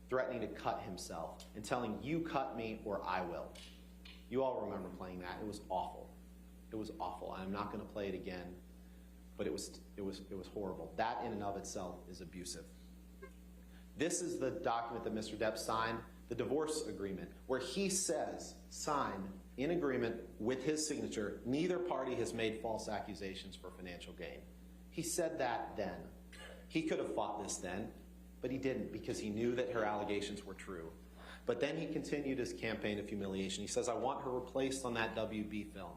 threatening to cut himself and telling you cut me or I will. You all remember playing that. It was awful. It was awful. I'm not going to play it again, but it was horrible. That in and of itself is abusive. This is the document that Mr. Depp signed, the divorce agreement, where he says, signed in agreement with his signature, neither party has made false accusations for financial gain. He said that then. He could have fought this then, but he didn't because he knew that her allegations were true. But then he continued his campaign of humiliation. He says, I want her replaced on that WB film.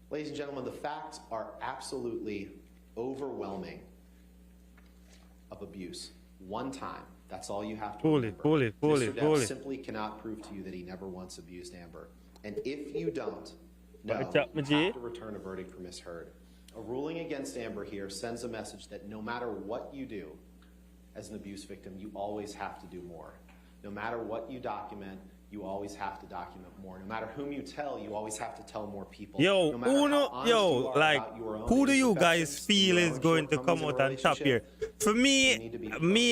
Ladies and gentlemen, the facts are absolutely overwhelming of abuse. One time. That's all you have to remember. Mr. Depp simply cannot prove to you that he never once abused Amber. And if you don't, no, you have to return a verdict for Ms. Heard. A ruling against Amber here sends a message that no matter what you do as an abuse victim, you always have to do more. No matter what you document, you always have to document more. No matter whom you tell, you always have to tell more people. Yo, no like, who do you guys feel is going to come out on top here? For me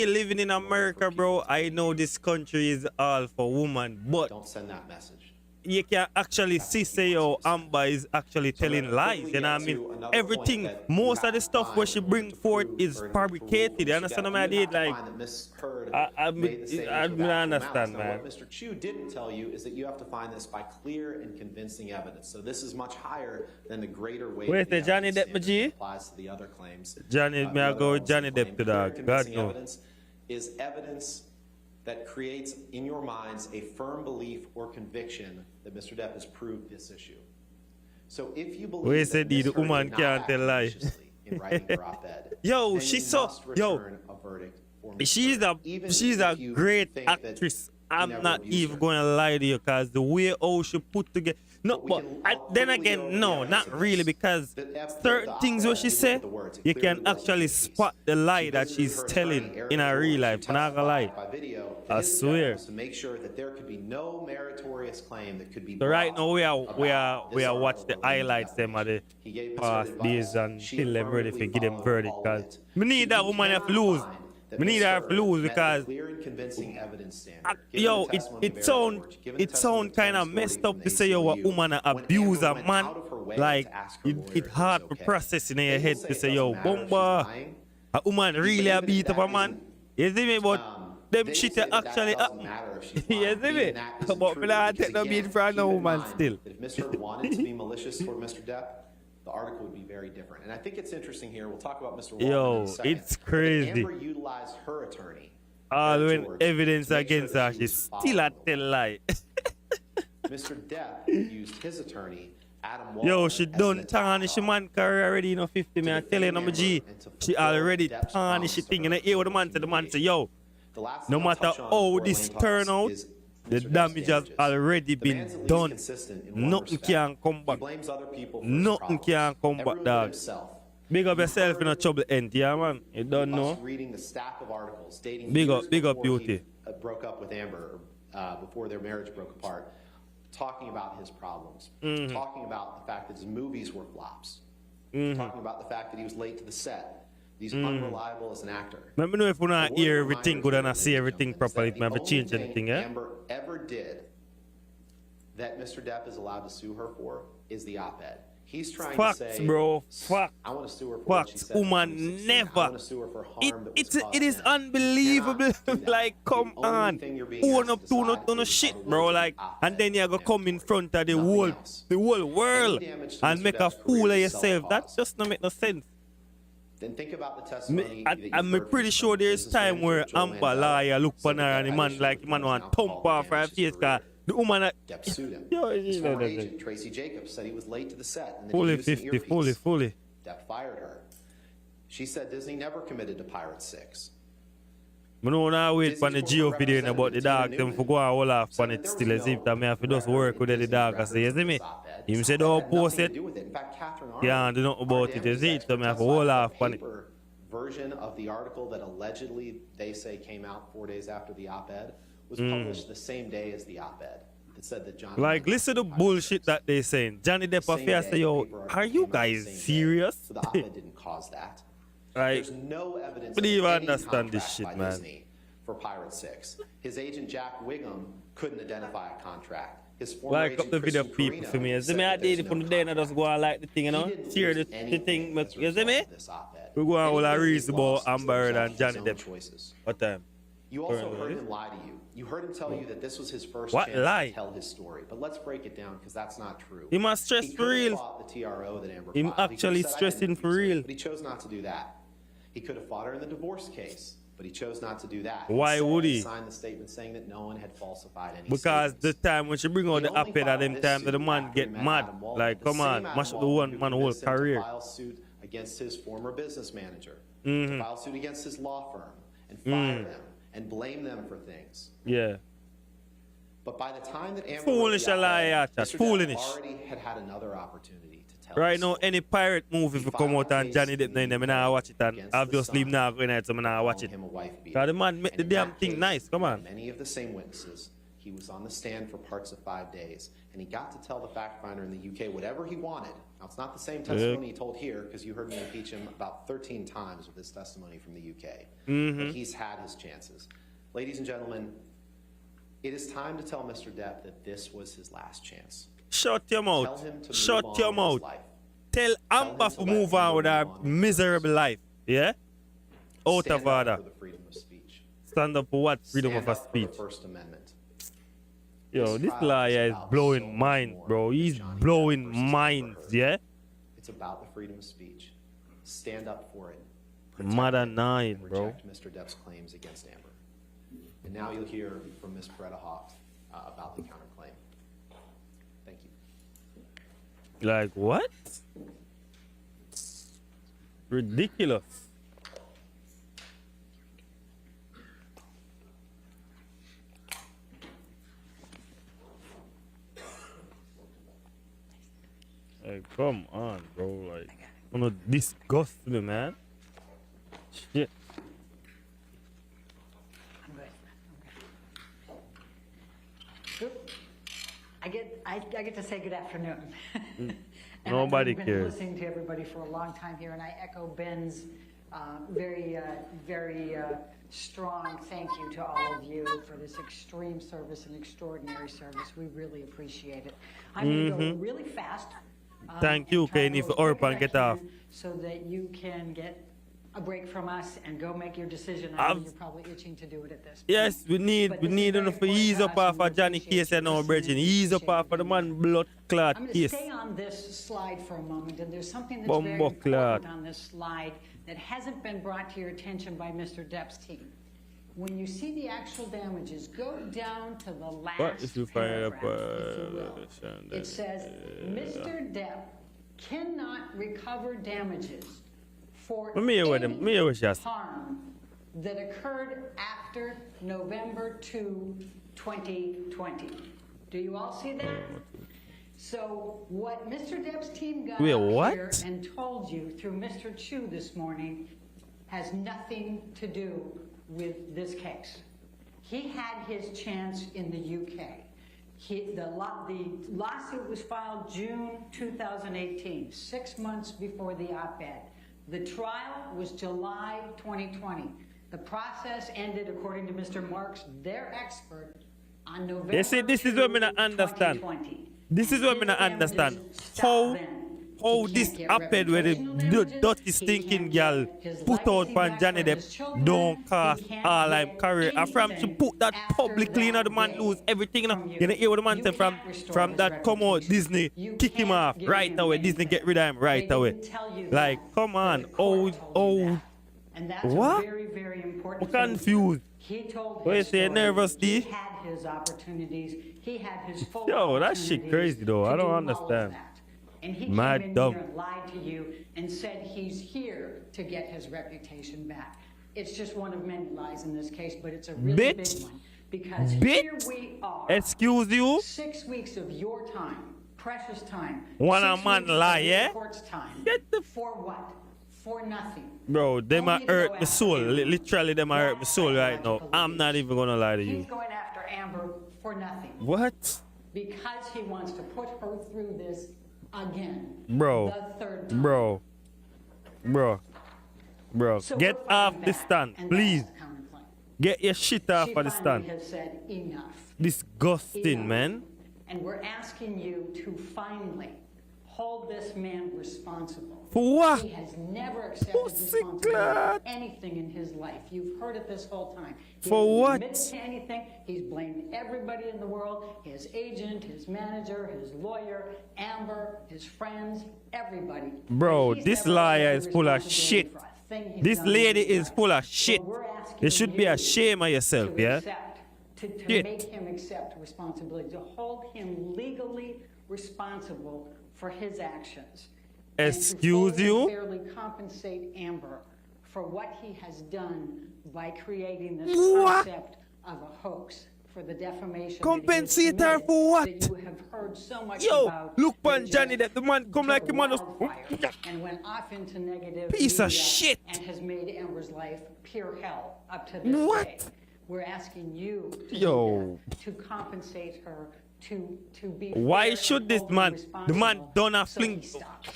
living in America, bro, I know this country is all for women, but don't send that message. You can actually see, say, yo, Amber is actually telling lies, you know what I mean? Everything, most of the stuff where she bring forth is fabricated, you understand what I mean? Like, I understand, man. What Mr. Chu didn't tell you is that you have to find this by clear and convincing evidence. So this is much higher than the greater weight where's the Johnny Depp, applies to the other claims. Johnny, may I go with Johnny Depp to that? God no. Evidence is evidence that creates in your minds a firm belief or conviction that Mr. Depp has proved this issue. So if you believe that Ms. Heard woman did can't not tell lie. act maliciously in writing her op-ed, yo, then she's you so must return a verdict for Ms. she's Heard. a great actress. I'm not even going to lie to you because the way she put together. No, but then again, no, not really, because certain things what she said, you can actually spot the lie that she's telling in her real life. I'm not gonna lie. I swear. To make sure that there could be no meritorious claim that could be. So right now we are watch the highlights them of the past days until them ready to give them verdict. Cause we need that woman have to lose. We need her to lose because yo, it sound kind of messed up to say yo a woman abuse a man. Like it hard to process in your head to say yo bomba a woman really a beat up a man. You see me? But them shit actually you see me? But me not take no beat from no woman still. If Ms. Heard wanted to be malicious toward Mr. Depp, the article would be very different. And I think it's interesting here. We'll talk about Mr. Waldman in a second. It's crazy. Amber utilized her attorney. All when evidence against her, she still a tell lie. Mr. Depp used his attorney, Adam Waldman. Yo, she done tarnish man career already, you know, 50 man. I tell you, no, G. She already tarnish the thing. And I hear what the man say, yo, no matter how this turn out, the damage has already been done. Nothing can come back. Nothing can come back, dog. Big up yourself in a trouble end, yeah, man. You don't know. Reading the stack of articles stating big up Beauty. Broke up with Amber before their marriage broke apart, talking about his problems, talking about the fact that his movies were flops, talking about the fact that he was late to the set. He's unreliable as an actor. Let me know if we not hear everything good and I see everything properly. If I have to change anything, yeah? Amber ever did that Mr. Depp is allowed to sue her for is the op-ed. He's trying facts, to say, bro. Facts. I want to sue her for facts. what she said. Woman, never. I want to sue her for harm that was caused it is him. unbelievable. Like, come on. Own up to no shit, bro. Like, and then you're gonna come in front of the whole world and make a fool of yourself. That just don't make no sense. Then think about the testimony. I'm pretty sure there's time where Amber liar look for her and the man like the man want thump off her face cause the woman Depp sued him. His former agent, Tracy Jacobs, said he was late to the set. And fully 50, fully. Depp fired her. She said Disney never committed to Pirates 6. I know now wait for the Geo video about the dog them for go and hold off on it still as if that me have to just work with the dog. I say, you see me? Him said don't post it. Yeah, do nothing about it. You see it, so me have to hold off on it. Version of the article that allegedly they say came out 4 days after the op-ed was published the same day as the op-ed. That said that Johnny like listen to the bullshit that they saying. Johnny Depp affairs say, yo, are you guys serious? So the op-ed didn't cause that. Like, there's no evidence. but you understand this shit, man. Disney for Pirate 6. His agent Jack Wiggum couldn't identify a contract. His former Like up agent the video Kristen people Carino for me. You see said me, I that there's did it no from the day and I contract. just go and like the thing, you know? He didn't Share lose the anything thing. as a You see me? result of this op-ed. We go on with our Anything he reason about lost was the Amber Heard result and of Johnny his own Depp. choices. What time? You also Currently. heard him lie to you. You heard him tell you that this was his first What chance lie? to tell his story. But let's break it down because that's not true. He must stress He for could have real. fought the TRO that Amber Him filed. He could have actually said, "I stressing didn't for abuse her," real. But he chose not to do that. He could have fought her in the divorce case, but he chose not to do that. Why Instead, would he? signed the statement saying that no one had falsified any Because the statements. time when she bring out He the only op-ed at filed them this time that the suit man after get he met mad. Adam Waldman, Like, the come same on, Adam mash up the Waldman one who man whole convinced him to career. file suit against his former business manager, Mm-hmm. to file suit against his law firm, and fire them and blame them for things. Yeah. But by the time that Amber Foolish wrote the lie, op-ed, yeah, Mr. Depp foolish. already had another opportunity to tell Right his now, story. any pirate movie if He it come filed out a and case Johnny in Depp the name, I UK now watch it and against the obviously Sun, now go night so I now watch calling it. him a wife beater. Cause the man make And the in damn that thing case, nice, come on. Many of the same witnesses. He was on the stand for parts of 5 days, and he got to tell the fact finder in the UK whatever he wanted. Now, it's not the same testimony he told here, because you heard me impeach him about 13 times with his testimony from the UK. But he's had his chances. Ladies and gentlemen, it is time to tell Mr. Depp that this was his last chance. Shut your Tell mouth. him to Shut move your on with his mouth. life. Tell Amber him to to move let on with Amber her move on with miserable life. Yeah? Out Stand of up order. for the freedom of speech. Stand up for what? Freedom Stand of up for speech. the First Amendment. Yo, this trial liar is about so blowing much mind, more bro. than He's Johnny Depp blowing versus Amber minds, Heard. yeah? It's about the freedom of speech. Stand up for it. Protect Mother it, nine, and bro. reject Mr. Depp's claims against Amber. And now you'll hear from Ms. Peretta Hawk about the counterclaim. Thank you. Like, what? Ridiculous. Like, come on, bro. Like, wanna disgust me, man. Shit. I get to say good afternoon. And Nobody I've been cares. listening to everybody for a long time here, and I echo Ben's very strong thank you to all of you for this extreme service and extraordinary service. We really appreciate it. I'm going to go really fast. Thank and you, try to Kenny, go for as quick hurry up and as I get off. can so that you can get a break from us and go make your decision. I know you're probably itching to do it at this point. Yes, we But need this is very enough to important ease to up us, off and we of Johnny appreciate case you and now, listening, Bridget. Ease up appreciate off of the you man blood clot I'm going case. to stay on this slide for a moment, and there's something that's very Bumbo important clot. on this slide that hasn't been brought to your attention by Mr. Depp's team. When you see the actual damages, go down to the last What if you find up, paragraph, if you will. It says, Mr. Depp cannot recover damages for Let me hear what them- any me hear what she has. harm that occurred after November 2, 2020. Do you all see that? So what Mr. Depp's team got Wait, up what? here and told you through Mr. Chu this morning has nothing to do with this case. He had his chance in the UK. The lawsuit was filed June 2018, 6 months before the op-ed. The trial was July 2020. The process ended, according to Mr. Marks, their expert, on November You see, this is what me not 2, understand. 2020. This is what me not understand. How this op-ed where the dirty stinking girl put out from Johnny Depp don't cost all I'm career. And from to put that publicly, you know, the man lose everything. You know, you know hear what the man say from that come out, Disney kick him off right away. Disney get rid of him right away. Like, come on. Oh, And that's what? a very, very important I'm thing. confused. He told What you his say, story. nervous, He D? had his opportunities. He had his full Yo, that shit opportunities crazy, though. to I don't do all of understand. that. And he Mad came in dumb. here and lied to you and said he's here to get his reputation back. It's just one of many lies in this case, but it's a really Bitch. big one. Because Bitch. here we are. Excuse you? 6 weeks of your time, precious time. One 6 a man weeks of lie, the yeah? court's time. Get the For what? For nothing. Bro, them Only a to hurt go my after soul. Amber. Literally, them a hurt my soul right now. I'm not even gonna lie to He's you. going after Amber for nothing. What? Because he wants to put her through this again. Bro. The third time. Bro. So Get we're off fighting the back, stand, and please. that's the counterclaim. Get your shit off She of the finally stand. has said enough. Disgusting, Enough. man. And we're asking you to finally hold this man responsible. For what? He has never accepted Pussy responsibility clot. for anything in his life. You've heard it this whole time. He For hasn't what? admitted to anything. He's blamed everybody in the world, his agent, his manager, his lawyer, Amber, his friends, everybody. Bro, But he's this never liar accepted is full of responsibility shit. for a thing he's This done in lady his is life. full of So shit. we're asking You should be you ashamed of yourself, to yeah? accept, to Shit. make him accept responsibility, to hold him legally responsible for his actions. And to Excuse fully you? and fairly compensate Amber for what he has done by creating this What? concept of a hoax for the defamation. Compensate that he has her for what? That you have heard so much Yo, about. look that pan Johnny, just that the man come like took him on us. wildfire and went off into negative Piece of media shit. and has made Amber's life pure hell up to this What? day. We're asking you to, Yo. do that, to compensate her, to be. Why fair should and this hold him man- the man responsible done a so he fling- stops.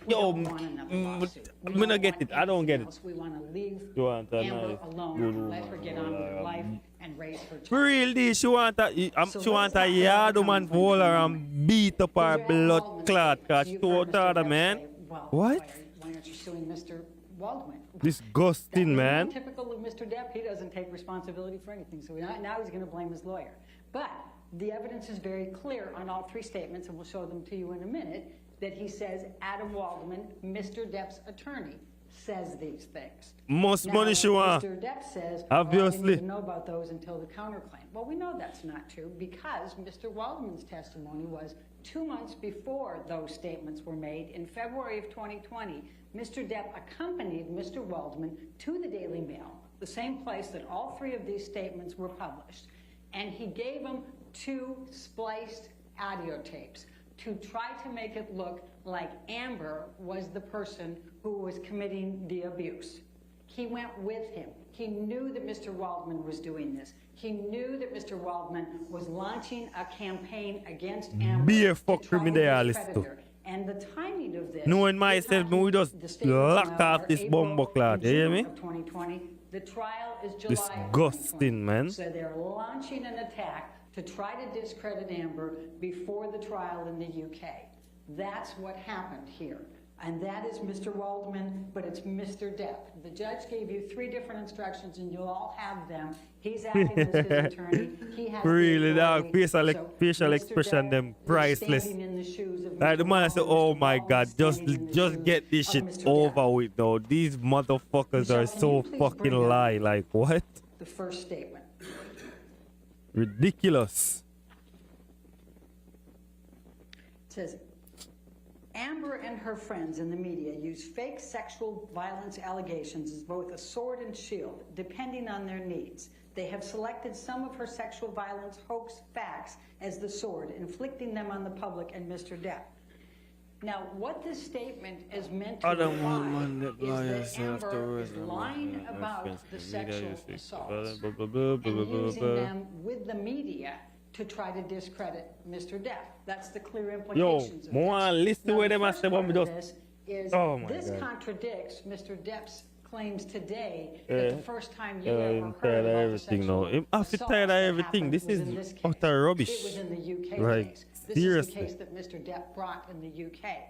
We Yo, don't want another lawsuit. We me not don't get want it. I don't get anything it. else. We want to leave You want a Amber nice, alone, good and let her get on with her life and raise her For child. real, this, she want a, So she want let's a not yard let her man come for all her from and beat up her These are blood Waldman's clot statements. cause she You've too heard Mr. other Depp man. say, well, What? Why aren't you suing Mr. Waldman? Disgusting, That man. was typical of Mr. Depp. He doesn't take responsibility for anything. So now he's going to blame his lawyer. But the evidence is very clear on all three statements, and we'll show them to you in a minute, that he says Adam Waldman, Mr. Depp's attorney, says these things. Most Now, money she want. Mr. Depp says, Obviously. "Oh, I didn't even know about those until the counterclaim." Well, we know that's not true because Mr. Waldman's testimony was 2 months before those statements were made. In February of 2020, Mr. Depp accompanied Mr. Waldman to the Daily Mail, the same place that all three of these statements were published, and he gave him 2 spliced audio tapes to try to make it look like Amber was the person who was committing the abuse. He went with him. He knew that Mr. Waldman was doing this. He knew that Mr. Waldman was launching a campaign against Amber. Be a to fuck trouble this criminalist too. predator. And the timing of this. Knowing myself, we just the statements lock now off are this April bumbo clot, and you hear June me? of 2020. The trial is July. of Disgusting, 2020. man. So they're launching an attack to try to discredit Amber before the trial in the UK. That's what happened here. And that is Mr. Waldman, but it's Mr. Depp. The judge gave you 3 different instructions, and you'll all have them. He's acting as his attorney. He has the Really, dog. authority. Facial Mr. expression, Depp them is priceless. standing in the shoes of Like the Mr. man said, Waldman. oh Mr. my Waldman God, is standing in the just shoes get this of shit Mr. over Depp. with though. These motherfuckers Michelle, are can so you please fucking bring up lie. Like what? The first statement. Ridiculous. It says, Amber and her friends in the media use fake sexual violence allegations as both a sword and shield, depending on their needs. They have selected some of her sexual violence hoax facts as the sword, inflicting them on the public and Mr. Depp. Now, what this statement is meant to I don't want imply one that lies is that Amber afterwards. is lying about the sexual assaults Blah, blah, blah, blah, and blah, using blah. them with the media to try to discredit Mr. Depp. That's the clear Yo, implications of more this. listen Now, where the them a first say when part me of just- this is Oh my this God. contradicts Mr. Depp's claims today that the first time you ever I'm heard tired of about the everything sexual now. I'm after assaults tired of that everything. happened This was is in this case. utter rubbish. It was in the UK Right. case. This Seriously. is the case that Mr. Depp brought in the UK.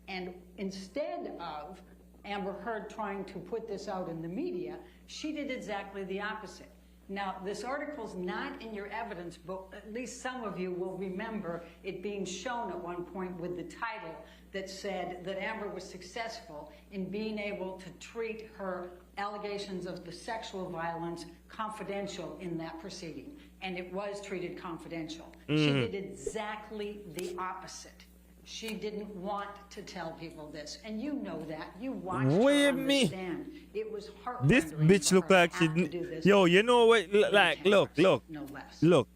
And instead of Amber Heard trying to put this out in the media, she did exactly the opposite. Now, this article's not in your evidence, but at least some of you will remember it being shown at one point with the title that said that Amber was successful in being able to treat her allegations of the sexual violence confidential in that proceeding. And it was treated confidential. She did exactly the opposite. She didn't want to tell people this, and you know that. You watched Wait her a on the minute. stand. It was This heart-rendering bitch for look her like to she. have to do this Yo, you know what? in Like, cameras, look. no less. Look.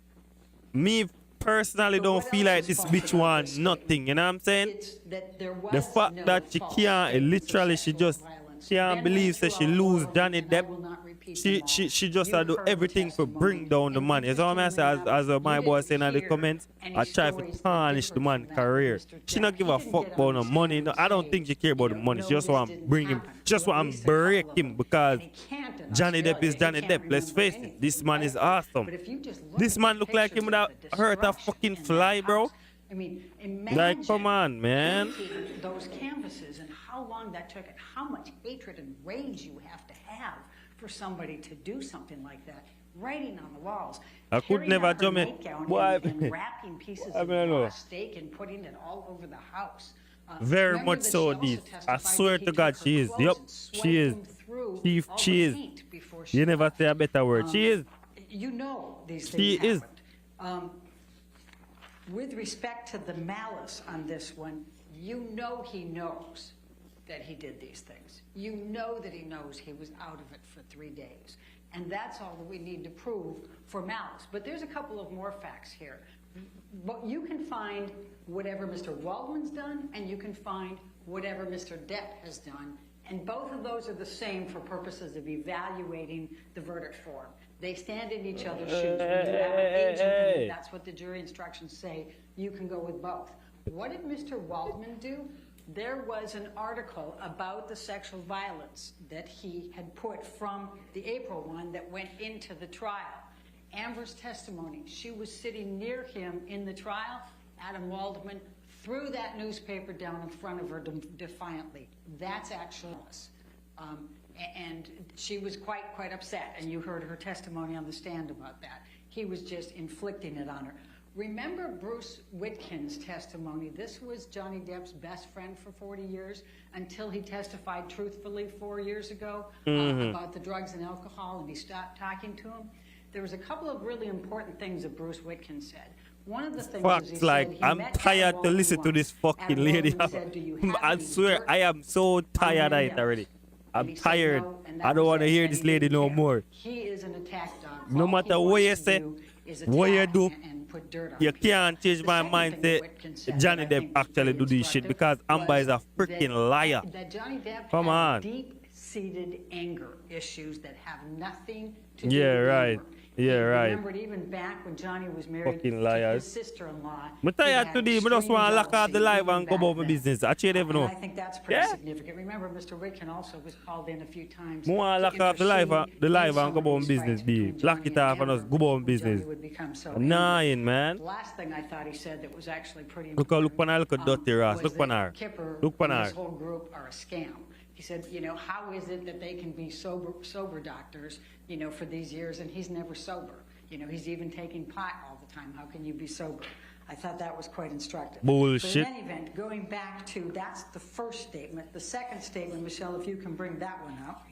Me personally So don't what feel else like is this false bitch about want this nothing. statement? You know what I'm saying? It's that there was The fact no that she false can't, statements of literally, she sexual just violence. can't Ben believe went that she through all lose of them, Johnny and I Depp. will not repeat She them all. just You've do heard everything the to bring testimony, down the and man. As I say, interestingly as enough, my you boy didn't saying in the hear comments, any I try to stories that tarnish the differed man's from that career. with Mr. She not Depp. give He a didn't fuck get about on no the money. stand No, and I don't say, think she care about the money. She just this want to didn't bring him. happen. Just Well, at want least to a break couple of him them. because And he can't in Johnny Depp Australia. is He Johnny can't Depp. Let's remember face it. anything, This man is right? awesome. But if you just look This at man the look like him pictures would have of the hurt a destruction fucking in that fly, bro. house, I mean, imagine Like, come on, man. painting those canvases and how long that took and how much hatred and rage you have to have for somebody to do something like that. Writing on the walls. I could carrying never out her jump it. nightgown Boy, and wrapping pieces I of mean, I know. raw steak and putting it all over the house. Very Remember much that so, she also this. I testified swear that to he God, took her she is. clothes Yup, and she swiped is. them through She all she the is. paint before she You never left. say a better word. She is. You know these She things is. happened. With respect to the malice on this one, you know he knows that he did these things. You know that he knows he was out of it for 3 days. And that's all that we need to prove for malice. But there's a couple of more facts here. But you can find whatever Mr. Waldman's done, and you can find whatever Mr. Depp has done. And both of those are the same for purposes of evaluating the verdict form. They stand in each other's shoes. When you have an agent, that's what the jury instructions say. You can go with both. What did Mr. Waldman do? There was an article about the sexual violence that he had put from the April one that went into the trial. Amber's testimony, she was sitting near him in the trial. Adam Waldman threw that newspaper down in front of her defiantly. That's actually and she was quite upset, and you heard her testimony on the stand about that. He was just inflicting it on her. Remember Bruce Witkin's testimony? This was Johnny Depp's best friend for 40 years until he testified truthfully 4 years ago about the drugs and alcohol, and he stopped talking to him. There was a couple of really important things that Bruce Witkin said. One of the things Facts, is he like, said he I'm met tired Adam to listen to Waldman this once. fucking Adam lady. Waldman said, "Do you have I any swear, dirt I am so tired of on it Depp?" already. And I'm he said tired. no, and that I don't was want to it, hear and this he lady didn't no care. more. He is an attack dog. No All he matter what wants you to say, do is what you attack do, and put dirt on you people. can't change The my second mind thing that that Witkin said Johnny that I Depp think was actually very do this shit because instructive Amber is a was freaking that- liar. That Johnny Depp Come had on. deep-seated anger issues that have nothing to do Yeah, with right. Amber. Yeah, He right. remembered even back when Johnny was married Fucking to liars. his sister-in-law. I'm tired today. I just want to lock off the live and go about my business. I can't even know. And I think that's pretty Yeah. significant. Remember, Mr. Witkin also was called in a few times. I want to lock off the live and go about my business, B. Lock it off and just go about my business. Annoying, man. The last thing I thought he said that was actually pretty Look on her, look at Dirty Ross. was Look on that her. Kipper Look on and her. this whole group are a scam. He said, you know, how is it that they can be sober doctors, you know, for these years, and he's never sober? You know, he's even taking pot all the time. How can you be sober? I thought that was quite instructive. Bullshit. But in any event, going back to, that's the first statement. The second statement, Michelle, if you can bring that one up.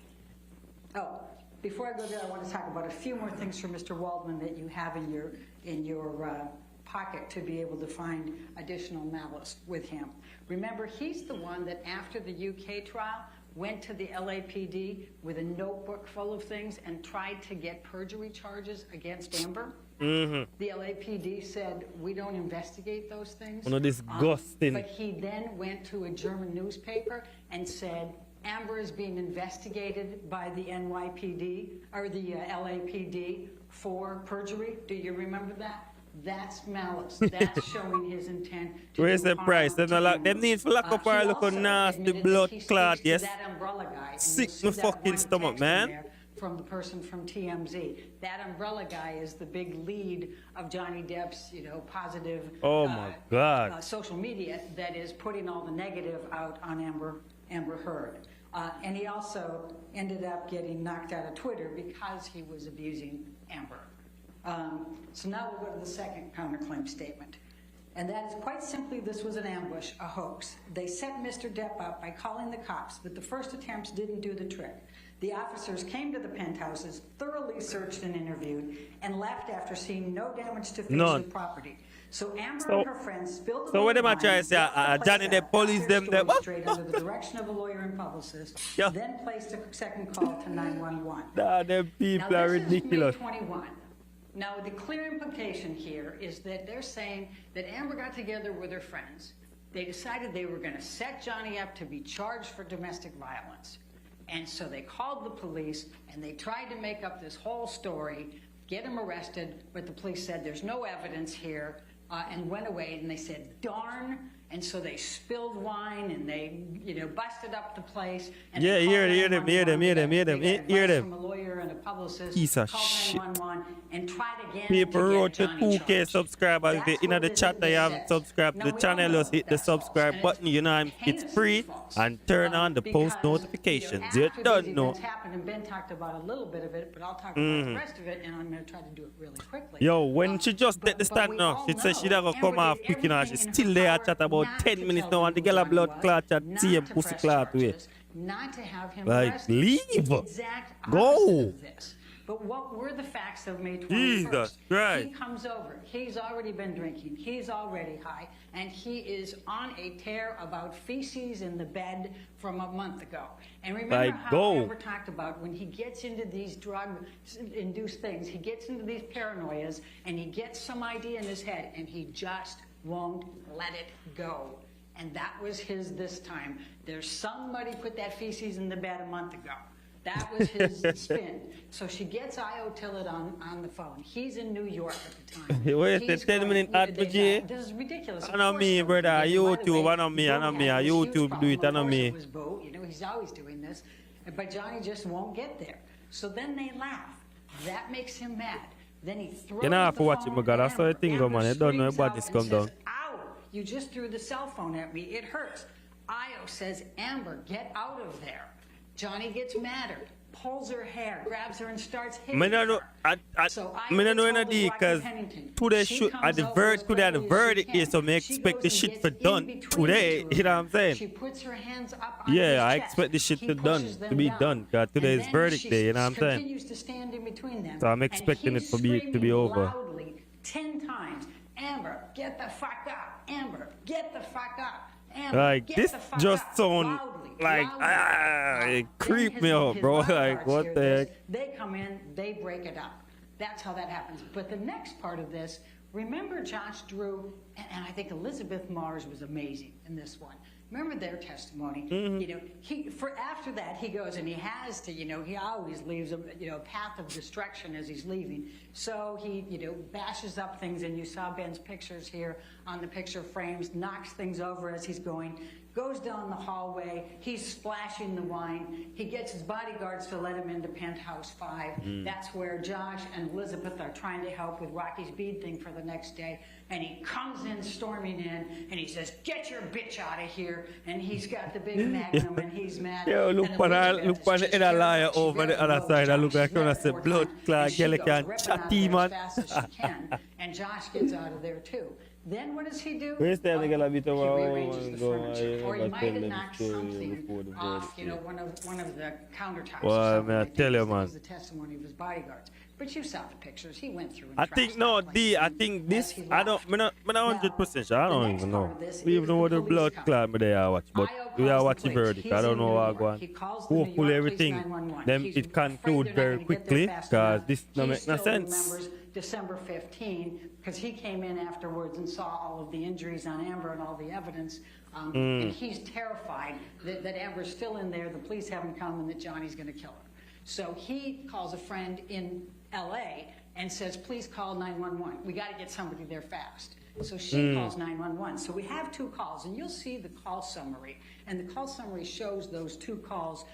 Oh, before I go there, I want to talk about a few more things from Mr. Waldman that you have in your pocket to be able to find additional malice with him. Remember, he's the one that after the UK trial went to the LAPD with a notebook full of things and tried to get perjury charges against Amber. The LAPD said, we don't investigate those things. Oh, no, disgusting. But he then went to a German newspaper and said, Amber is being investigated by the NYPD, or the LAPD, for perjury. Do you remember that? That's malice. That's showing his intent to Where's do the harm price? to Them Amber. need to lock up He our look also nasty admitted blood that he clot, speaks to yes? that umbrella guy, and Sick you'll see my that fucking one stomach, text in man. there from the person from TMZ. That umbrella guy is the big lead of Johnny Depp's, you know, positive Oh, my God. social media that is putting all the negative out on Amber Heard. And he also ended up getting knocked out of Twitter because he was abusing Amber. So now we'll go to the second counterclaim statement. And that is quite simply, this was an ambush, a hoax. They set Mr. Depp up by calling the cops, but the first attempts didn't do the trick. The officers came to the penthouses, thoroughly searched and interviewed, and left after seeing no damage to None. the property. So Amber So- and her friends spilled the so what am I wine, trying to say? left the place Johnny up, Depp got police their them story there. straight under the direction of a lawyer and publicist, Yeah. then placed a second call to 911. Nah, them people are Now, this ridiculous. is May 21. Now, the clear implication here is that they're saying that Amber got together with her friends. They decided they were going to set Johnny up to be charged for domestic violence. And so they called the police, and they tried to make up this whole story, get him arrested, but the police said there's no evidence here, and went away, and they said, darn, And so they spilled wine and they, busted up the place. And Yeah, they called hear them, 911. hear them, They got hear advice them. from a lawyer and a publicist. Piece of called shit. 911 and tried again People to wrote get to Johnny 2K charged. subscribers. That's In what the this chat, I have says. subscribed to Now, the we channel. all Just know hit the that's false, subscribe and button. It's heinously free. false. And turn on the post Because, notifications. You after don't these know. events happened, and Ben talked about a little bit of it, but I'll talk about the rest of it, and I'm going to try to do it really quickly. Yo, when she just But- take the but stand we now, all she said she know never come Amber off did quick, you know, she's everything in still her there power chat about not 10 to minutes tell now, him and the who girl a Johnny blood was, clot chat, not see him to pussy press clot way. charges, not to have him Like, arrested. leave. It's the exact Go. opposite of this. But what were the facts of May 21st? Jesus Christ. He comes over. He's already been drinking. He's already high. And he is on a tear about feces in the bed from a month ago. And remember Like, how go. Amber talked about when he gets into these drug-induced things, he gets into these paranoias, and he gets some idea in his head, and he just won't let it go. And that was his this time. There's somebody put that feces in the bed a month ago. That was his spin. So she gets Io Tillett on the phone. He's in New York at the time. Wait, He's 10 going- minute ad for Jay? This is ridiculous. I know me, brother. YouTube, I know me, I know me. YouTube do it, I know me. He's always doing this. But Johnny just won't get there. So then they laugh. That makes him mad. Then he throws You know, I have the to watch it, phone my God. at That's how I Amber. think, man. You don't know Screams about out this and come down. says, "Ow, you just threw the cell phone at me. It hurts." Io says, "Amber, get out of there." Johnny gets madder, pulls her hair, grabs her and starts hitting I don't know. her. I So don't know told any Rocky because Pennington. today She should comes at the over verdict as today the quickly as she verdict can. is so me She expect goes the and shit gets for in done between today. the two You know what of I'm saying? She puts her hands up on Yeah, his I chest. expect this shit He to done pushes them to be down. done. Cause today And is then verdict she day. You know what I'm saying? continues to stand in between them. So I'm And expecting he's it to be screaming over. Loudly 10 times. Amber, get the fuck up. Amber, get the fuck up. Amber, Like, get this the fuck just up. sound Loudly, like, loudly. it Then creep me out, his bro. bodyguards Like, what hear the this. heck? They come in, they break it up. That's how that happens. But the next part of this, remember Josh Drew, and I think Elizabeth Mars was amazing in this one. Remember their testimony. After that, he goes and he has to, he always leaves a path of destruction as he's leaving. So he, bashes up things, and you saw Ben's pictures here on the picture frames, knocks things over as he's going, goes down the hallway, he's splashing the wine, he gets his bodyguards to let him into Penthouse 5. That's where Josh and Elizabeth are trying to help with Rocky's bead thing for the next day, and he comes in storming in, and he says, "Get your bitch out of here," and he's got the big magnum, and he's mad. Yo, And look on Elizabeth the is just inner liar terrified. She over the barely other knows side. I Josh. look like She's there when I say before blood time, clot, and she girl goes can ripping chat out tea, there man. as fast as she can, and Josh gets out of there too. Then what does he do? Where's that nigga like He bit of a- rearranges the go, furniture, or he I might tell have them knocked story something before the off, verdict, one of the countertops. Well, or something man, I like tell that. you, This man. was the testimony of his bodyguards. But you saw the pictures. He went through and I trashed think that no, place D. I and think as this. he I don't. left. Me not 100% sure. I The don't next even part know. of this We is even know the what the police blood come. clot me there I watch, but Io we are calls watching the police. verdict. He's I don't in know New what York. going. He calls the New Hopefully York everything Police 911. them He's it conclude afraid they're very not gonna get there quickly, fast cause enough. this no He make no still sense. remembers December 15, because he came in afterwards and saw all of the injuries on Amber and all the evidence. And he's terrified that Amber's still in there, the police haven't come, and that Johnny's going to kill her. So he calls a friend in LA and says, "Please call 911. We got to get somebody there fast." So she calls 911. So we have two calls, and you'll see the call summary. And the call summary shows those two calls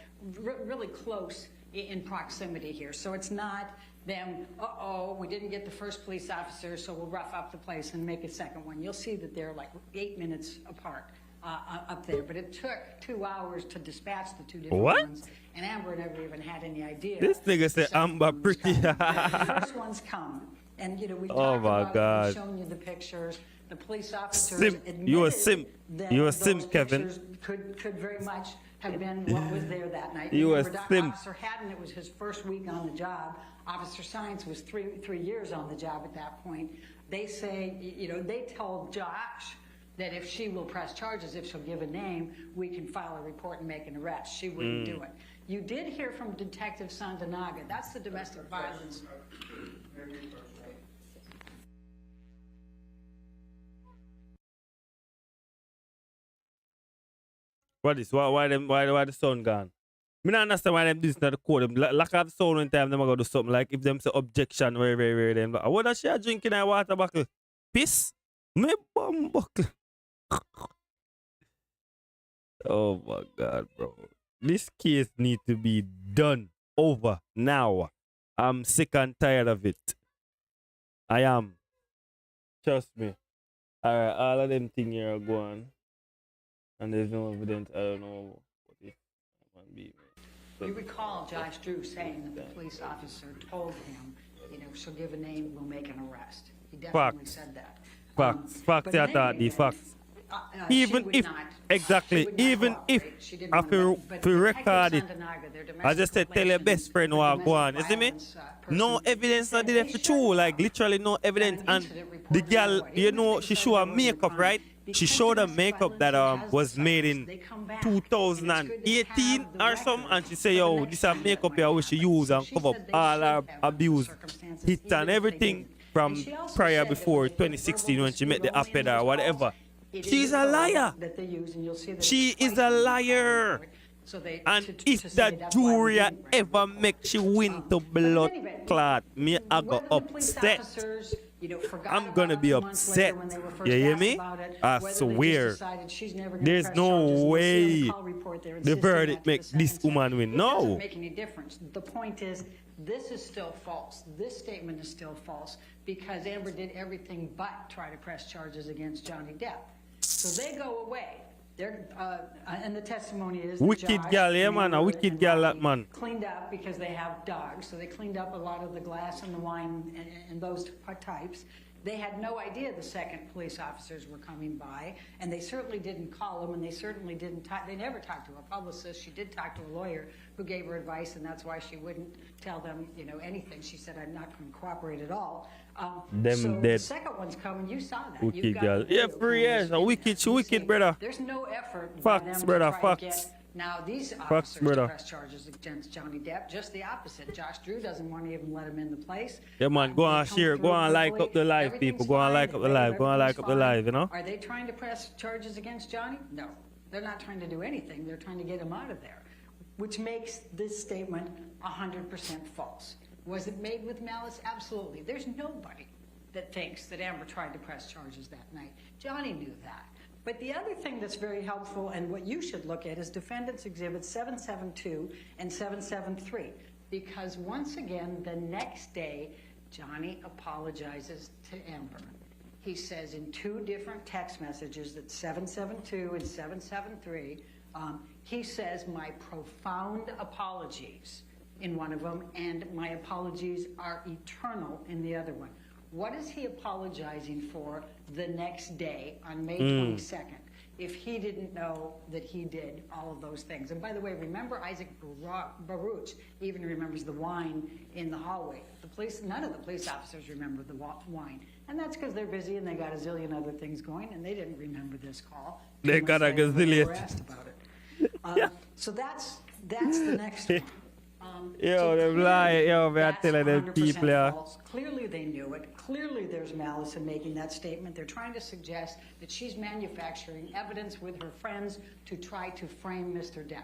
really close in proximity here. So it's not them, we didn't get the first police officer, so we'll rough up the place and make a second one. You'll see that they're like 8 minutes apart up there. But it took 2 hours to dispatch the two different What? ones. And Amber never even had any idea. This nigga the said second Amber one was pretty. coming. The first one's come. And, we Oh, talked my about it, God. we've shown you the pictures. The police officers Simp. admitted You a simp. that You a those simp, Kevin. pictures could very much have been what was there that night. You a Remember, simp. Officer Haddon, it was his first week on the job. Officer Science was three years on the job at that point. They say, they told Josh that if she will press charges, if she'll give a name, we can file a report and make an arrest. She wouldn't do it. You did hear from Detective Sandanaga. That's the domestic violence. What is? Why the sound gone? Me not understand why them do this not the code. Them lack of sound one time them a go do something like if them say objection very them. What does she a drinking a water buckle? Piss? Me bum buckle. Oh my God, bro. This case need to be done over now. I'm sick and tired of it. I am. Trust me. Alright, all of them things here are going. And there's no evidence. I don't know what it might be. You recall Josh Drew saying that the police officer told him, she'll give a name, we'll make an arrest. He definitely said that. Facts. But in any event, Facts. she Even would if, not- exactly, she would not even if, cooperate. She didn't I want feel, to, but feel Detective record it. Sandanaga, their I just said, domestic tell your relations, best friend what domestic go on. You see me? violence, No person evidence said I did it they for should true. Like, go. literally no evidence. An And incident report the to girl, report. you Even know, if she they show her decided it was a makeup, crime, right? because She showed her domestic makeup that violence has was the made cycles, in they come back. And it's good to 2018 have the or something, record and she say, for the yo, next this a time that makeup might here which she happen. use So and she cover said they all should her have abuse, circumstances, hits even and if they everything didn't. from And she also prior said that before when they put 2016 when verbal she met the dispute op-ed only or in whatever. those calls, it is She's a code liar. that they use, and you'll see that She it's is twice a in the call liar. report. So they, And to if say that that's why we jury didn't bring ever the make she win to but in blood any event, clot, me I go whether the police upset. officers, forgot I'm about gonna it be a month later upset. when they were first You hear asked me? about it, I whether they just swear. decided she's never gonna There's press no charges, and you'll see on way the call report they're the insisting verdict that to make the this sentencing. woman win. It No. doesn't make any difference. The point is, this is still false. This statement is still false because Amber did everything but try to press charges against Johnny Depp. So they go away. They're, and the testimony is that Wicked Josh gal, yeah, and man, a Amber wicked and gal, that Rodney man. cleaned up because they have dogs, so they cleaned up a lot of the glass and the wine and those types. They had no idea the second police officers were coming by, and they certainly didn't call them, and they certainly didn't talk. They never talked to a publicist. She did talk to a lawyer who gave her advice, and that's why she wouldn't tell them, anything. She said, "I'm not going to cooperate at all." Them so dead. the second one's coming. You saw that. Wicked You've got girl. the video Yeah, for years. cameras. A wicked, she You wicked, see, brother. There's no effort by Facts, them brother, to try to facts. get now these Facts, officers brother. to press charges against Johnny Depp. Just the opposite. Josh Drew doesn't want to even let him in the place. Yeah, man, go They on, come share, through go on, like verbally. up the live, Everything's people. Go on, fine. like They up the wave, live. Go on, like everything's up the fine. live, you know? Are they trying to press charges against Johnny? No. They're not trying to do anything. They're trying to get him out of there, which makes this statement 100% false. Was it made with malice? Absolutely. There's nobody that thinks that Amber tried to press charges that night. Johnny knew that. But the other thing that's very helpful and what you should look at is Defendants Exhibits 772 and 773. Because once again, the next day, Johnny apologizes to Amber. He says in two different text messages, that 772 and 773, he says, "My profound apologies" in one of them, and "my apologies are eternal" in the other one. What is he apologizing for the next day on May 22nd if he didn't know that he did all of those things? And by the way, remember Isaac Baruch even remembers the wine in the hallway. None of the police officers remember the wine. And that's because they're busy and they got a zillion other things going, and they didn't remember this call. They got a They were gazillion. asked about it. So that's the next one. Yo, them clearly lie. Yo, man, I that's tell them 100% people, yeah. false. Clearly they knew it. Clearly there's malice in making that statement. They're trying to suggest that she's manufacturing evidence with her friends to try to frame Mr. Depp.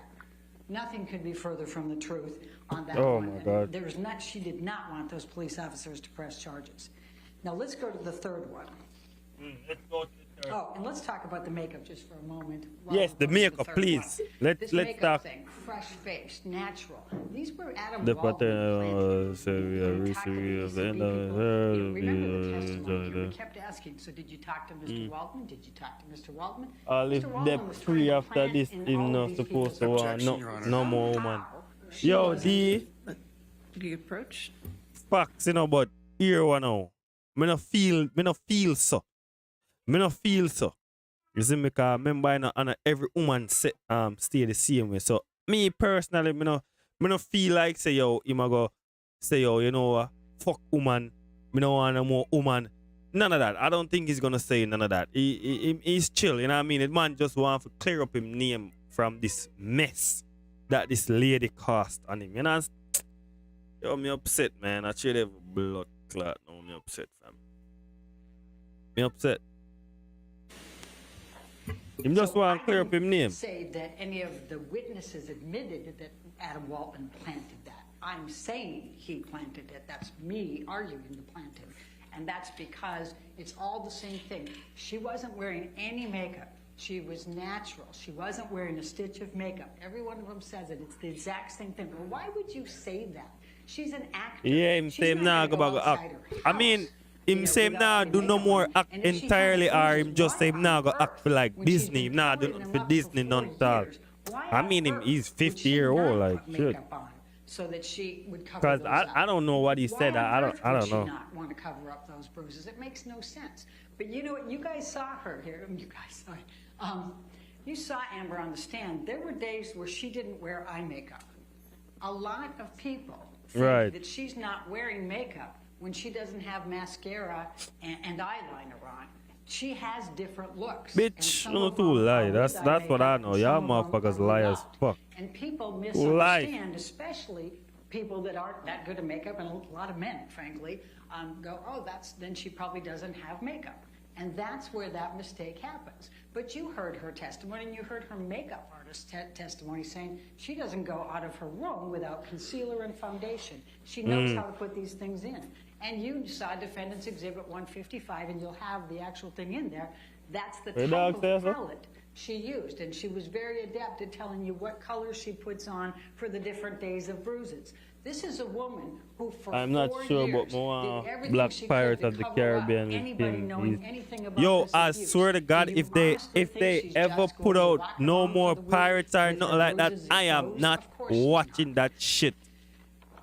Nothing could be further from the truth on that Oh, one. my God. She did not want those police officers to press charges. Now let's go to the third one. Let's go to the Oh, and let's talk about the makeup just for a moment. Yes, the We'll go to makeup, third please. one. Let's makeup talk. thing, fresh face, natural. These were Adam The Waldman pattern, planted. so we are We talked to researching the of the PCB end of people. the Remember the testimony journey. here? We kept asking, so did you talk to Mr. Waldman? Did you talk to Mr. Waldman? All if Mr. Waldman they was free trying to after plant this, in him all not of these supposed to people's want minds. no more woman. Somehow, she Yo, wasn't- D, The approach. facts, but here one now. Me no feel so. You see me, cause remember, every woman stay the same way. So me personally, me no feel like say yo, him a go say yo, you know what, fuck woman. Me no want no more woman. None of that. I don't think he's gonna say none of that. He's chill, you know what I mean? The man just want to clear up his name from this mess that this lady caused on him. You know? Yo, me upset, man. I should have blood clot. No, me upset, fam. Me upset. Him just So want to I clear up his didn't name. say that any of the witnesses admitted that Adam Waldman planted that. I'm saying he planted it. That's me arguing the planting. And that's because it's all the same thing. She wasn't wearing any makeup She was natural. She wasn't wearing a stitch of makeup. Every one of them says it. It's the exact same thing. Well, why would you say that? She's an actor. Yeah, him She's say him not nah gonna go go back outside act. her I house, mean, him you know, say him without nah any do no makeup more on. act And if she entirely, has or bruises, him just say him why nah on go act for earth, like when she's Disney. been Him nah covering do them for up Disney for none 4 at all. years, why I on mean him, earth he's would 50 she year old, not like put shit. makeup on so that she would cover Cause those I up? don't know what he said. Why I on don't earth I would don't she know. not want to cover up those bruises? It makes no sense. But you know what? You guys saw her here. You guys saw it. You saw Amber on the stand. There were days where she didn't wear eye makeup. A lot of people think Right. that she's not wearing makeup when she doesn't have mascara and eyeliner on. She has different looks. and Bitch, some no of too them lie. are That's with eye what I makeup know. and Y'all some of them motherfuckers are lie as without. fuck. And people Lie. misunderstand, especially people that aren't that good at makeup, and a lot of men, frankly, go, oh, then she probably doesn't have makeup. And that's where that mistake happens. But you heard her testimony, and you heard her makeup artist testimony saying she doesn't go out of her room without concealer and foundation. She knows how to put these things in. And you saw Defendant's Exhibit 155, and you'll have the actual thing in there. That's the Hey, type dog, of say so? palette she used, and she was very adept at telling you what colors she puts on for the different days of bruises. This is a woman who, for I'm not 4 sure years, about more did everything Black she could Pirates to of the cover up Caribbean anybody thing. knowing anything about Yo, this I abuse. swear to God, Do you if they honestly think she's ever just put going to out rock no along more for the week pirates or with nothing her like that, bruises I am exposed? not Of course she's watching not. that shit.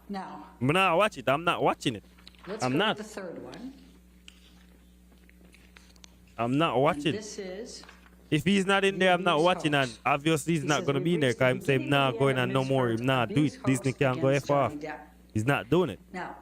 Now, I'm not watch it. I'm not watching it. let's I'm go not. to the third one. I'm not And watching. this is If he's not in there, I'm not abuse watching, and hoax. obviously he's He not says, gonna "We've be in there reached because the him say him beginning nah of the going end on of no Ms. more. Heard's Him nah do abuse it. Disney hoax can't go against F off. Johnny Depp." He's not doing it. Now,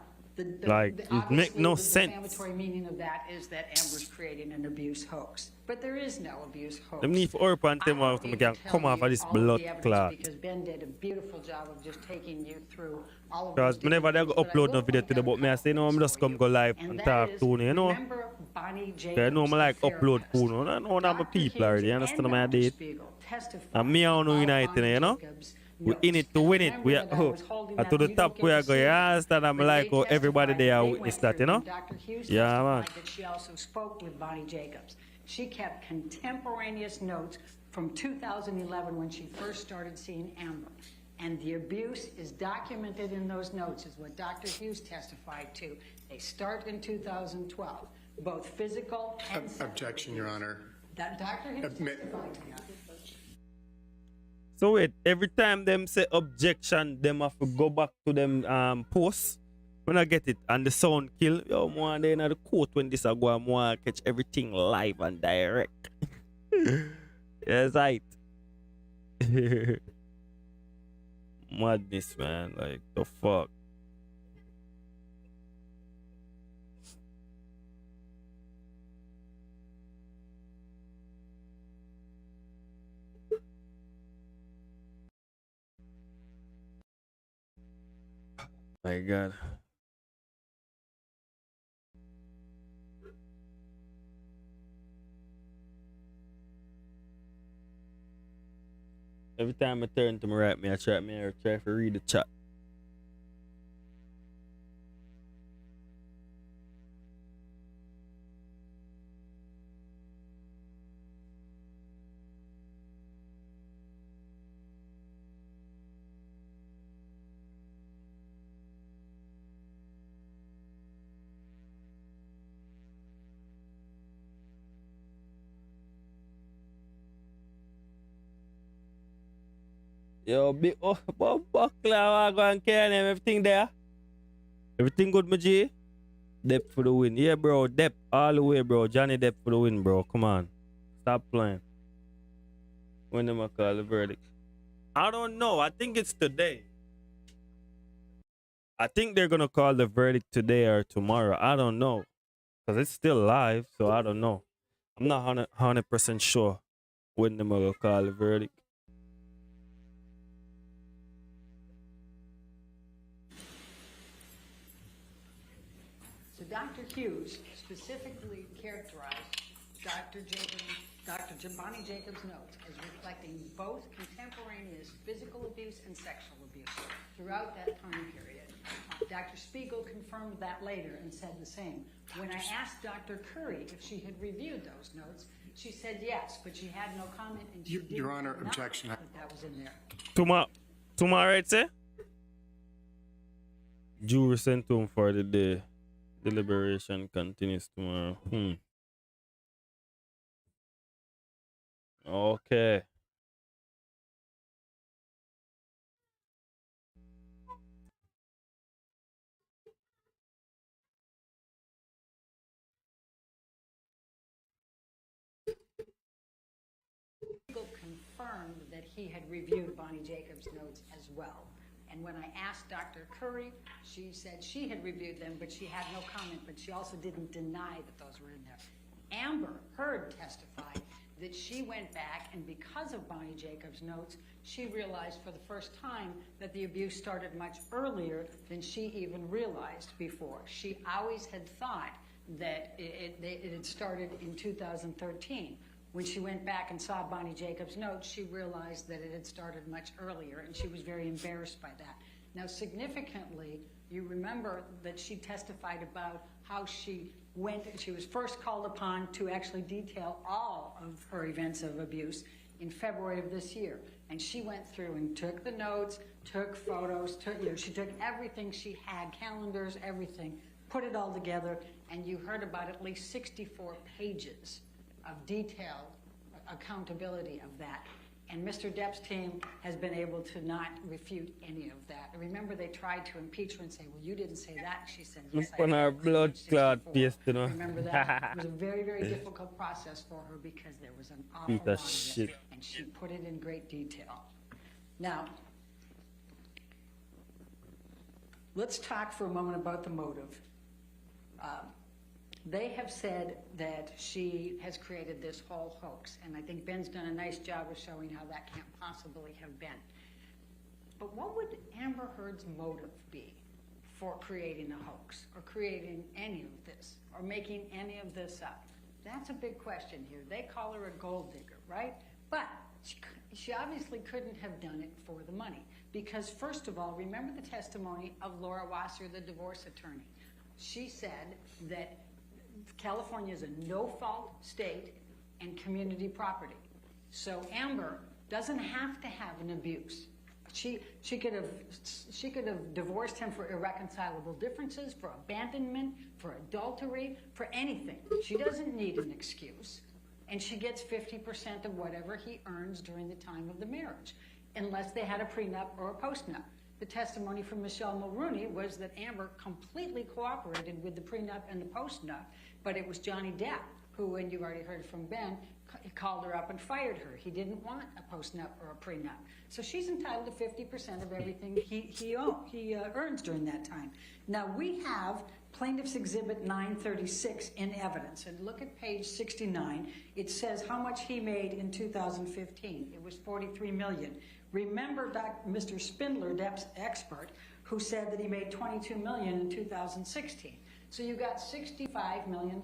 Like, it make obviously no the sense. defamatory meaning of that is that Amber's creating an abuse hoax. But there is no abuse hoax. Them need for Europe and I tell me don't how to need make to him tell come off you of this all blood the evidence clot. Because Ben did a beautiful job of just taking you through all of Because those whenever they different go things, but I upload no will video point today, out a but me I couple say no, I'm things just for come you. go live And and that talk is, to you, you know? remember Bonnie Jacobs, Cause I know me like the upload therapist. cool, no? I know I'm a Dr. people already, you Hughes understand and my Dr. date? Spiegel testified And me I don't know about United, Bonnie you know? Jacobs' We in it notes. to And win it. remember We that I was holding to that, the you top don't we get are to going. see You that. understand? I'm But like, they oh, everybody testified there that they witness went that, you through, know? and Dr. Hughes Yeah, man. testified that she also spoke with Bonnie Jacobs. She kept contemporaneous notes from 2011 when she first started seeing Amber. And the abuse is documented in those notes, is what Dr. Hughes testified to. They start in 2012, both physical and sexual. Objection, Your Honor. That Dr. Hughes Admit- testified to that. So wait, every time them say objection, them have to go back to them posts. When I get it and the sound kill, yo, more they in the court when this I go and more catch everything live and direct. Yes, right. Madness, man. Like the fuck. My God. Every time I turn to my right, I try to read the chat. Yo, big buckler, I go and carry them, everything there. Everything good, my G? Depp for the win. Yeah, bro, Depp all the way, bro. Johnny Depp for the win, bro. Come on. Stop playing. When am I call the verdict? I don't know. I think it's today. I think they're gonna call the verdict today or tomorrow. I don't know. Because it's still live, so I don't know. I'm not 100% sure when they're gonna call the verdict. So Dr. Hughes specifically characterized Dr. Bonnie Jacobs' notes as reflecting both contemporaneous physical abuse and sexual abuse throughout that time period. Dr. Spiegel confirmed that later and said the same. When I asked Dr. Curry if she had reviewed those notes, she said yes, but she had no comment and she did Your Honor, not objection. put that was in there. Tomorrow, right, sir? Jury sent home for the day. Deliberation continues tomorrow. Okay. Spiegel confirmed that he had reviewed Bonnie Jacobs' notes as well. And when I asked Dr. Curry, she said she had reviewed them, but she had no comment, but she also didn't deny that those were in there. Amber Heard testified that she went back, and because of Bonnie Jacobs' notes, she realized for the first time that the abuse started much earlier than she even realized before. She always had thought that it had started in 2013. When she went back and saw Bonnie Jacobs' notes, she realized that it had started much earlier, and she was very embarrassed by that. Now, significantly, you remember that she testified about how she was first called upon to actually detail all of her events of abuse in February of this year. And she went through and took the notes, took photos, she took everything she had, calendars, everything, put it all together, and you heard about at least 64 pages of detailed accountability of that. And Mr. Depp's team has been able to not refute any of that. Remember, they tried to impeach her and say, well, you didn't say that. She said, yes, I On our did. blood clot paste, you know. Remember that? It was a very, very difficult process for her because there was an awful Piece lot of of shit. it, and she put it in great detail. Now, let's talk for a moment about the motive. They have said that she has created this whole hoax, and I think Ben's done a nice job of showing how that can't possibly have been. But what would Amber Heard's motive be for creating a hoax, or creating any of this, or making any of this up? That's a big question here. They call her a gold digger, right? But she obviously couldn't have done it for the money, because first of all, remember the testimony of Laura Wasser, the divorce attorney. She said that California is a no-fault state and community property. So Amber doesn't have to have an abuse. She could have divorced him for irreconcilable differences, for abandonment, for adultery, for anything. She doesn't need an excuse. And she gets 50% of whatever he earns during the time of the marriage, unless they had a prenup or a postnup. The testimony from Michelle Mulrooney was that Amber completely cooperated with the prenup and the postnup, but it was Johnny Depp who, and you already heard from Ben, called her up and fired her. He didn't want a postnup or a prenup. So she's entitled to 50% of everything he earns during that time. Now, we have Plaintiff's Exhibit 936 in evidence. And look at page 69. It says how much he made in 2015. It was $43 million. Remember Mr. Spindler, Depp's expert, who said that he made $22 million in 2016. So you got $65 million.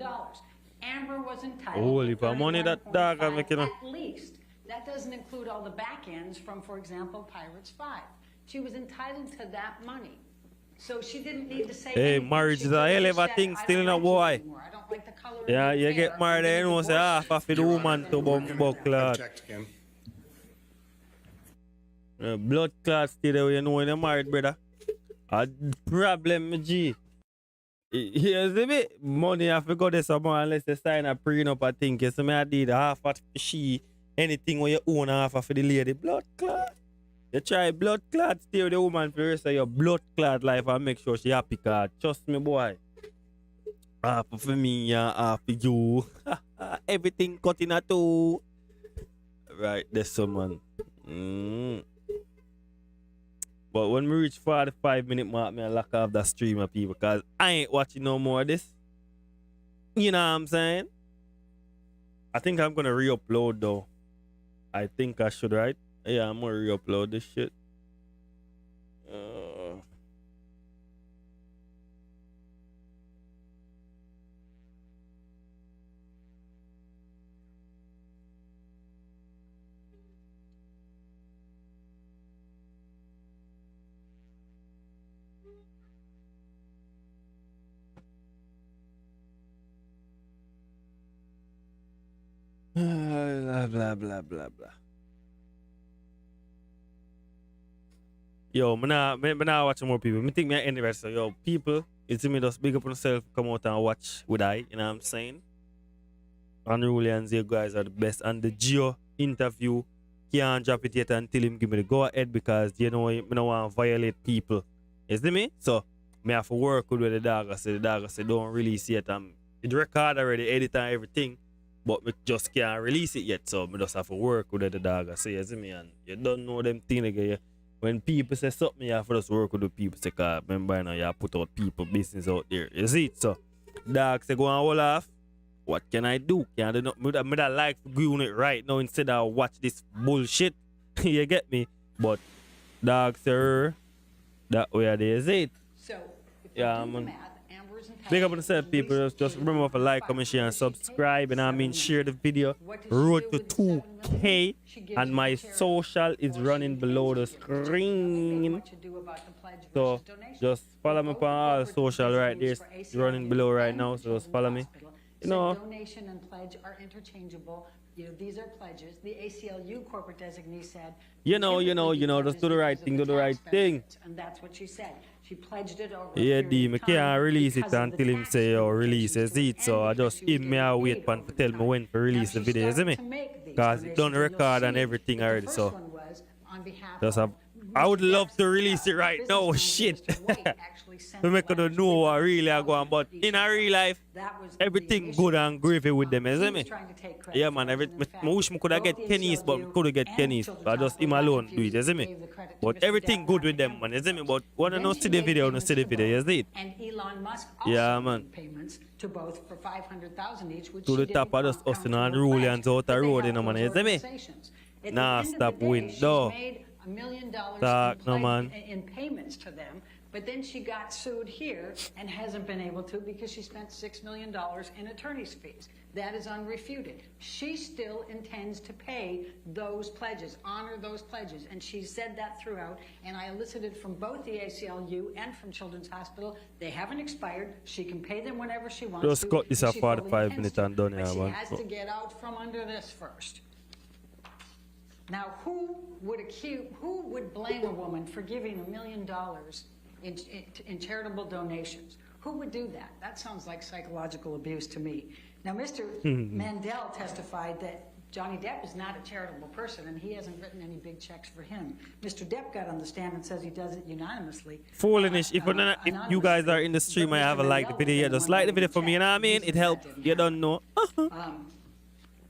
Amber was entitled to money that dog are making at least. That doesn't include all the back ends from, for example, Pirates 5. She was entitled to that money. So she didn't need to say Hey, anything. marriage She is could a have hell of a said, thing, "I still don't in a like you boy." anymore. I don't like the color of Yeah, your you get hair. married I'm and gonna you say, divorce half of the you." woman to bumbo clot. Object again. Blood clot still there, you know when you're married, brother. A problem, G. Here's the bit. Money have to go there somewhere unless you sign a prenup, I think. You see me, I did half of she, anything where you own half of the lady. Blood clot. You try blood clot, stay with the woman for the rest of your blood clot life and make sure she happy, cause trust me, boy. Half for me and half for you. Everything cut in a two. Right, there's someone. But when we reach 45-minute mark, me I lock off that stream of people because I ain't watching no more of this. You know what I'm saying? I think I'm gonna re-upload though. I think I should, right? Yeah, I'm gonna re-upload this shit. Blah, blah, blah, blah, blah. Yo, me nah watch more people. Me think me end the rest. So, yo, people, it's me just big up on yourself, come out and watch with I, you know what I'm saying? Unruly and you guys are the best. And the Gio interview, can't drop it yet until him give me the go ahead because you know I don't want to violate people. You see me? So me have to work with the dog. I say the dog I say don't release yet. It record already, edit and everything, but me just can't release it yet. So me just have to work with the dog. I say you see me, and you don't know them thing again. When people say something, you have to just work with the people. Say, cause remember now you put out people business out there. You see it? So dog say go and hold off. What can I do? Can I do not? Me that like doing it right now instead of watch this bullshit. You get me? But dog sir, that way it is it. So, if Yeah, you do the man. math, Amber's entitled Big up on yourself, to people. least Just remember to like, comment, share, and subscribe. And I mean, share the video. What does she Road do to with the 7 million? 2K. She gives And it my to charity. social is Or running she below the pays it. Nothing screen. what you do about the pledge So versus donation. just follow me Both on all corporate social right there. entities for It's running below right and now. So just Children's follow me. Hospital You said know. donation and pledge are interchangeable. You know, these are pledges. The ACLU corporate designee said. You know, typically just do the right because thing, of do the right tax thing. benefits, and that's what she said. She pledged it over. a Yeah, period D, of me time can't release it because of the until him tax say, oh, release limitations it. to So I end just because she was in me, I getting wait paid pan over to tell time. me when to release Now, the she video, you see started me? to make these Because it done donations, and record you'll and see everything that the already, first so. one was on behalf Just of I would Mr. love Depp's, to release it right business now, manager, shit. Mr. White, actually sent To make the them letters know with what the really are going, but thousands of in a real life, that was the everything initial good and gravy with them, he you see was me? trying to take credit Yeah, for man, it, every, and in fact, I wish me could have both get the Kenny's, but ACLU could have get and Kenny's. Children's So I just him Hospital alone do it, you see me? gave the credit to But Mr. everything Depp good on with them, Amber man, you see me? first. But when I Then know she see the made video, no payments see the to video, you both, see it? and Elon Musk also Yeah, man. made payments to both for $500,000 each, which To she the didn't top of just count us and toward unruly pledge, and out the but they road, you helped know, man, those you see me? organizations. At the Nah, end of the stop day, window. she's made $1 million Talk, no, man. in payments to them, but then she got sued here and hasn't been able to because she spent $6 million in attorney's fees. That is unrefuted. She still intends to pay those pledges, honor those pledges, and she said that throughout, and I elicited from both the ACLU and from Children's Hospital, they haven't expired, she can pay them whenever she wants Just to. cut this and at she fully 45 intends minutes to, and done, but yeah, she man. has to get out from under this first. Now, who would blame a woman for giving $1 million in charitable donations? Who would do that? That sounds like psychological abuse to me. Now, Mr. Mandel testified that Johnny Depp is not a charitable person and he hasn't written any big checks for him. Mr. Depp got on the stand and says he does it unanimously. Foolish. If you guys are in the stream, I have a like the video. Yeah, just like the video for me, you know what I mean? It helps. You don't know.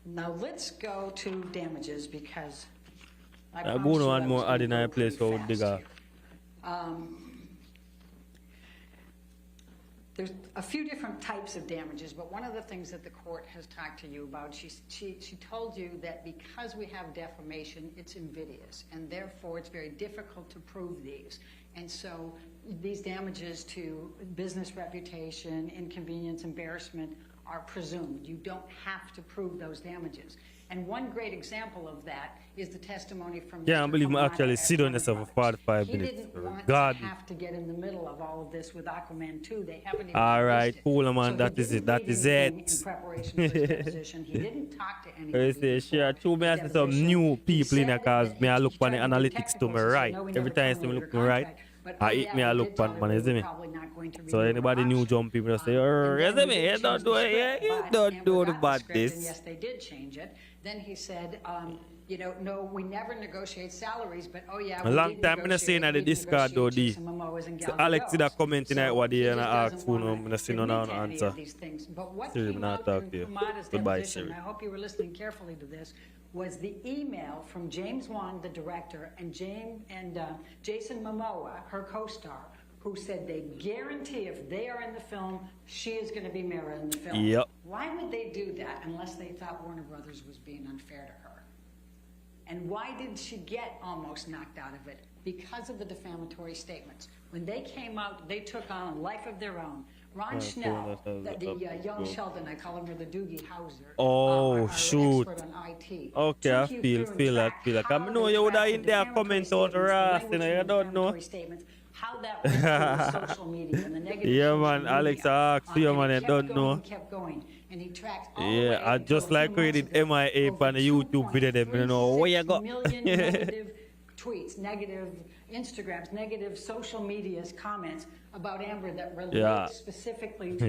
Now let's go to damages because I go promised you on I more was gonna ordinary go place pretty for fast digger. here. There's a few different types of damages, but one of the things that the court has talked to you about, she told you that because we have defamation, it's invidious, and therefore it's very difficult to prove these. And so these damages to business reputation, inconvenience, embarrassment are presumed. You don't have to prove those damages. And one great example of that is the testimony from Yeah, I Mr. believe me Kamada actually at sit on Warner this for Brothers. 45 He minutes. didn't want God. to have to get in the middle of all of this with Aquaman 2. They haven't even All right, released it. cool, man. So he That is didn't it. That read is anything it. In preparation for his deposition, he didn't talk to I anybody. say, share before two me his I see some deposition. new He people in said here cause that me I he look on the tried to do analytics to technical, me so he said, right. "No, we Every never time I see me terminated look your me right. contract." But, I oh, eat yeah, me I we look did tell on her man, we you see were me? probably not going to So renew her anybody new option. jump people just say, And you then see we me? did You don't change do the it, yeah, script, you but don't Amber do the got bad script, and this. yes, they did change it. Then he said, you know, no, we never negotiate salaries, but oh yeah, A we long did time I not seen negotiate. at the We Discord though, negotiate D. Jason Momoa's and So Gal Alex did a Gadot's. comment tonight So what he day and just I doesn't asked for no, wanna I not see no admit to any answer. of these things. But what Siri, came me not out talk in to you. Kamada's Goodbye, deposition, Siri. and I hope you were listening carefully to this, was the email from James Wan, the director, and Jason Momoa, her co-star, who said they guarantee if they are in the film, she is going to be Mara in the film. Yep. Why would they do that unless they thought Warner Brothers was being unfair to her? And why did she get almost knocked out of it? Because of the defamatory statements. When they came out, they took on a life of their own. Ron Schnell, the young Sheldon, I call him the Doogie Howser. Oh, our shoot. expert on IT, Okay, I took you feel through, that. in fact, I how know they you would have crafted in there defamatory comment out statements, the Ras, language you know, in you the don't know. defamatory statements, how that went through social media and the negative Yeah, social man, media. Alex asked you, And man, it I kept don't going know. and kept going. And he tracked all the Yeah, way I until just a like few months reading ago, MIA over on the YouTube video, them, you know, where you 2.36 go? million negative tweets, negative Instagrams, negative social media's comments about Amber that relate Yeah. specifically to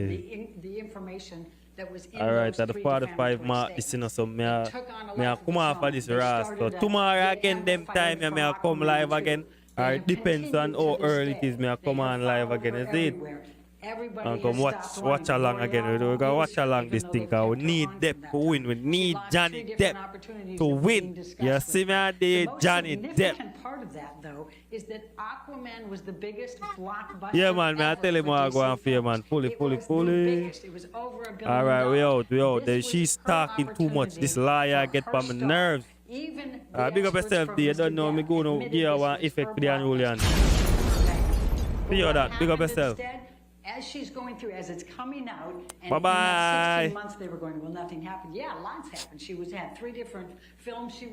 the information that was in All right, those at the three 45 mark, defamatory this is statements. so me a It took on a me a life of come its off own. of this They rast. started So to tomorrow get again, Amber them fired time, me a from come Aquaman live 2. again. They Or have depends on continued how to this early it day. is, me a They come have on live followed again, her is it? everywhere. Everybody And has come stopped wanting watch to along worry again. about We all go watch news, along even this though thing, they've cause we kept her need on Depp from that to win. time. We She need lost Johnny 3 Depp different opportunities to of being win. discussed You with see me her. a day, The most Johnny Depp. significant part of that, though, is that Aquaman was the biggest blockbuster Yeah, man, me I ever tell him for what I go DC on for you, man. films. Fully, It fully, was the fully. biggest. It was over $1 billion. All right, we out, we out. This She's was her talking too much. This liar opportunity get for her on my star. nerves. Even the Big up experts yourself, from dear. You Mr. don't know me Depp going to admitted give this one was effect her for the Julian. blockbuster. See you What that. Big up happened yourself. instead, as she's going through, as it's coming out, and Bye-bye. in that 16 months they were going, well, nothing happened. Yeah, lots happened. She had 3 different films she